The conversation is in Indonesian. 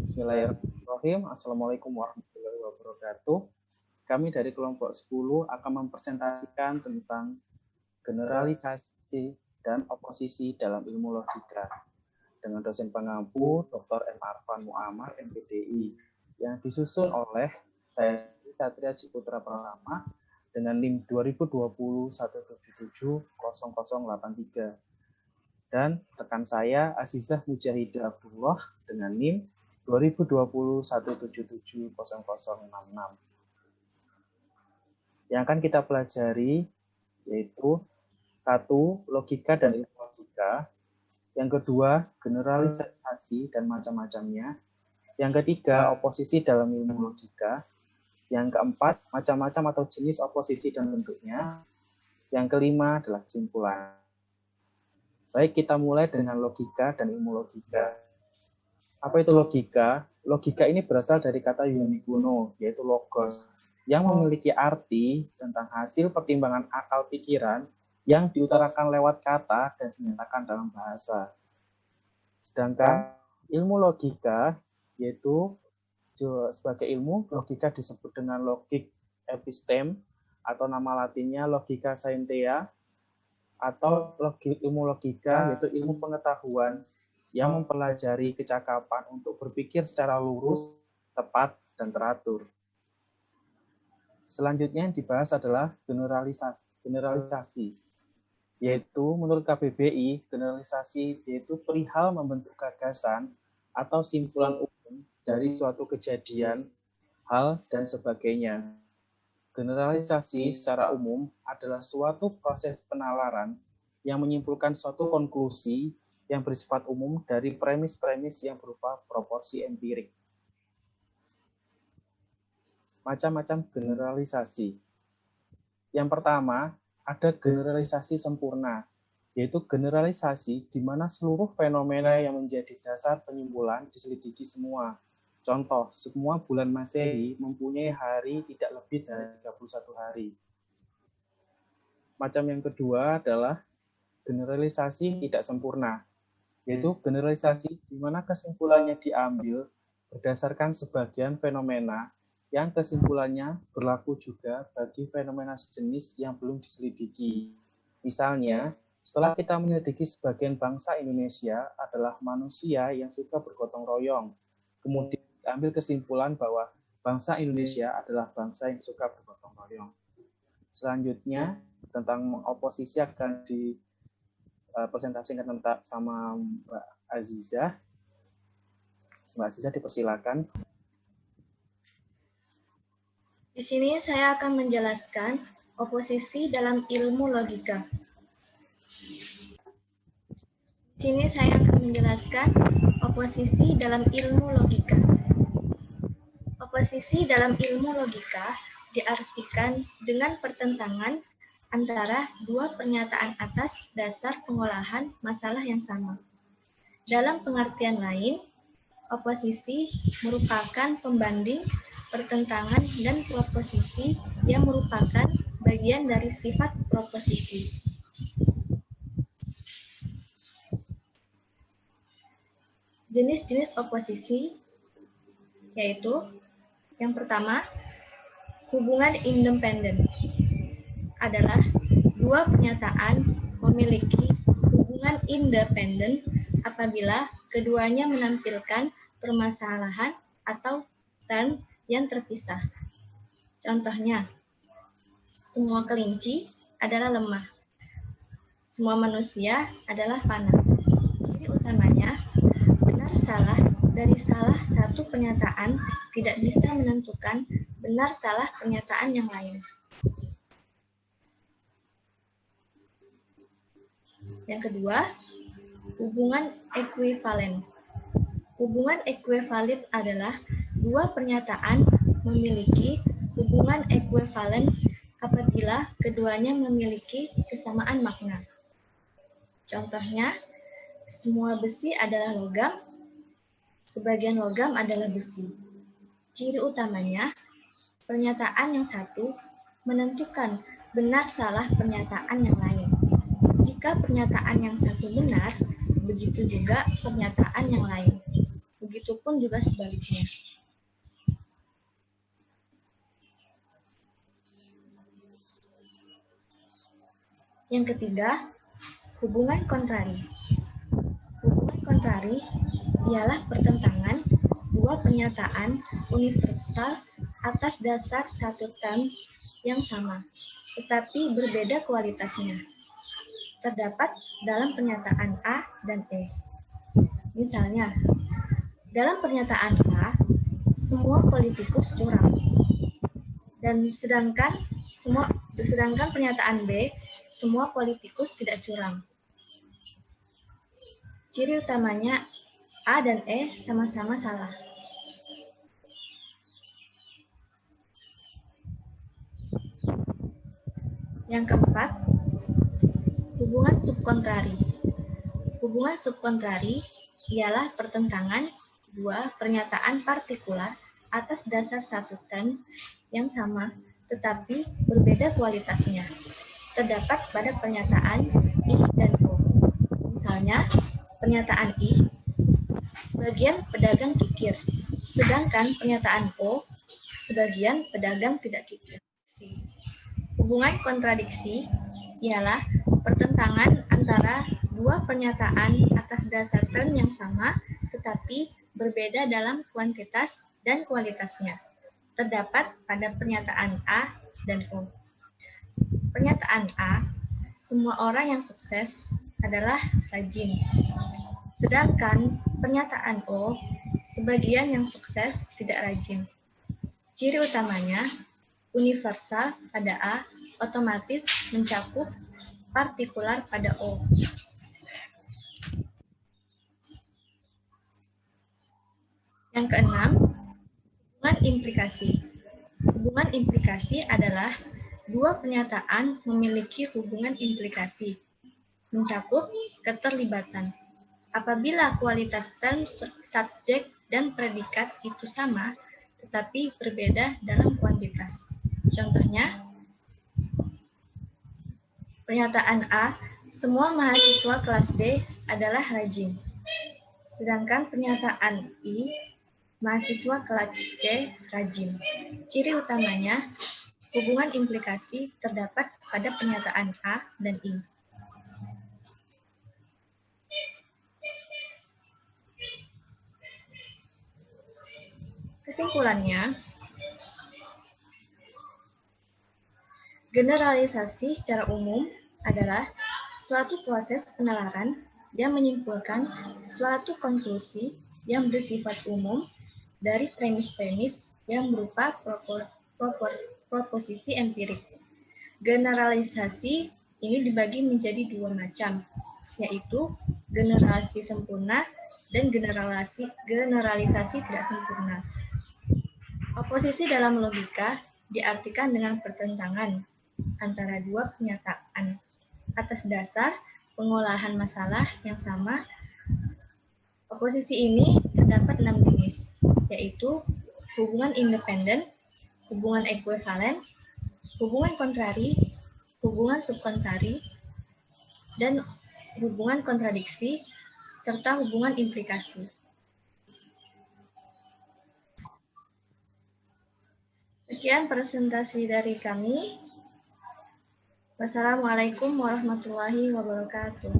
Bismillahirrahmanirrahim. Assalamualaikum warahmatullahi wabarakatuh. Kami dari kelompok 10 akan mempresentasikan tentang generalisasi dan oposisi dalam ilmu logika dengan dosen pengampu Dr. M. Arfan Muhammad, MPDI, yang disusun oleh saya Satria Ciputra Pratama dengan NIM 2020-177-0083 dan rekan saya Azizah Mujahidah Abdullah dengan NIM 2020-177-0066. Yang akan kita pelajari yaitu 1. Logika dan ilmu logika. Yang kedua, generalisasi dan macam-macamnya. Yang ketiga, oposisi dalam ilmu logika. Yang keempat, macam-macam atau jenis oposisi dan bentuknya. Yang kelima adalah kesimpulan. Baik, kita mulai dengan logika dan ilmu logika. Apa itu logika? Logika ini berasal dari kata Yunani kuno, yaitu logos, yang memiliki arti tentang hasil pertimbangan akal pikiran yang diutarakan lewat kata dan dinyatakan dalam bahasa. Sedangkan ilmu logika, yaitu sebagai ilmu, logika disebut dengan logik episteme, atau nama latinnya logika scientia, atau ilmu logika, yaitu ilmu pengetahuan yang mempelajari kecakapan untuk berpikir secara lurus, tepat, dan teratur. Selanjutnya yang dibahas adalah generalisasi, yaitu menurut KBBI, generalisasi yaitu perihal membentuk gagasan atau simpulan umum dari suatu kejadian, hal, dan sebagainya. Generalisasi secara umum adalah suatu proses penalaran yang menyimpulkan suatu konklusi yang bersifat umum dari premis-premis yang berupa proporsi empirik. Macam-macam generalisasi. Yang pertama, ada generalisasi sempurna, yaitu generalisasi di mana seluruh fenomena yang menjadi dasar penyimpulan diselidiki semua. Contoh, semua bulan Masehi mempunyai hari tidak lebih dari 31 hari. Macam yang kedua adalah generalisasi tidak sempurna, yaitu generalisasi di mana kesimpulannya diambil berdasarkan sebagian fenomena yang kesimpulannya berlaku juga bagi fenomena sejenis yang belum diselidiki. Misalnya, setelah kita menyelidiki sebagian bangsa Indonesia adalah manusia yang suka bergotong royong, kemudian diambil kesimpulan bahwa bangsa Indonesia adalah bangsa yang suka bergotong royong. Selanjutnya, tentang oposisi akan dipresentasikan tentang sama Mbak Azizah. Mbak Azizah dipersilakan. Di sini saya akan menjelaskan oposisi dalam ilmu logika. Di sini saya akan menjelaskan oposisi dalam ilmu logika. Oposisi dalam ilmu logika diartikan dengan pertentangan antara dua pernyataan atas dasar pengolahan masalah yang sama. Dalam pengertian lain, oposisi merupakan pembanding, pertentangan, dan proposisi yang merupakan bagian dari sifat proposisi. Jenis-jenis oposisi yaitu yang pertama, hubungan independen adalah dua pernyataan memiliki hubungan independen apabila keduanya menampilkan permasalahan atau term yang terpisah. Contohnya, semua kelinci adalah lemah. Semua manusia adalah fana. Ciri utamanya, benar salah dari salah satu pernyataan tidak bisa menentukan benar salah pernyataan yang lain. Yang kedua, hubungan ekuivalen. Hubungan ekuivalen adalah dua pernyataan memiliki hubungan ekuivalen apabila keduanya memiliki kesamaan makna. Contohnya, semua besi adalah logam, sebagian logam adalah besi. Ciri utamanya, pernyataan yang satu menentukan benar salah pernyataan yang lain. Jika pernyataan yang satu benar, begitu juga pernyataan yang lain. Begitu begitupun juga sebaliknya. Yang ketiga, hubungan kontrari. Hubungan kontrari ialah pertentangan dua pernyataan universal atas dasar satu term yang sama, tetapi berbeda kualitasnya. Terdapat dalam pernyataan A dan E. Misalnya, dalam pernyataan A, semua politikus curang. Dan sedangkan pernyataan B, semua politikus tidak curang. Ciri utamanya A dan E sama-sama salah. Yang keempat, hubungan subkontrari. Hubungan subkontrari ialah pertentangan dua pernyataan partikular atas dasar satu term yang sama, tetapi berbeda kualitasnya. Terdapat pada pernyataan I dan O. Misalnya, pernyataan I, sebagian pedagang kikir, sedangkan pernyataan O, sebagian pedagang tidak kikir. Hubungan kontradiksi ialah pertentangan antara dua pernyataan atas dasar term yang sama, tetapi berbeda dalam kuantitas dan kualitasnya. Terdapat pada pernyataan A dan O. Pernyataan A, semua orang yang sukses adalah rajin. Sedangkan pernyataan O, sebagian yang sukses tidak rajin. Ciri utamanya, universal pada A otomatis mencakup partikular pada O. Yang keenam, hubungan implikasi. Hubungan implikasi adalah dua pernyataan memiliki hubungan implikasi, mencakup keterlibatan. Apabila kualitas term, subjek, dan predikat itu sama, tetapi berbeda dalam kuantitas. Contohnya, pernyataan A, semua mahasiswa kelas D adalah rajin. Sedangkan pernyataan I, mahasiswa kelas C rajin. Ciri utamanya, hubungan implikasi terdapat pada pernyataan A dan I. Kesimpulannya, generalisasi secara umum adalah suatu proses penalaran yang menyimpulkan suatu konklusi yang bersifat umum dari premis-premis yang berupa proposisi empirik. Generalisasi ini dibagi menjadi dua macam, yaitu generalisasi sempurna dan generalisasi tidak sempurna. Oposisi dalam logika diartikan dengan pertentangan antara dua pernyataan atas dasar pengolahan masalah yang sama. Oposisi ini terdapat 6 jenis, yaitu hubungan independen, hubungan ekuivalen, hubungan kontrari, hubungan subkontrari, dan hubungan kontradiksi, serta hubungan implikasi. Sekian presentasi dari kami. Wassalamualaikum warahmatullahi wabarakatuh.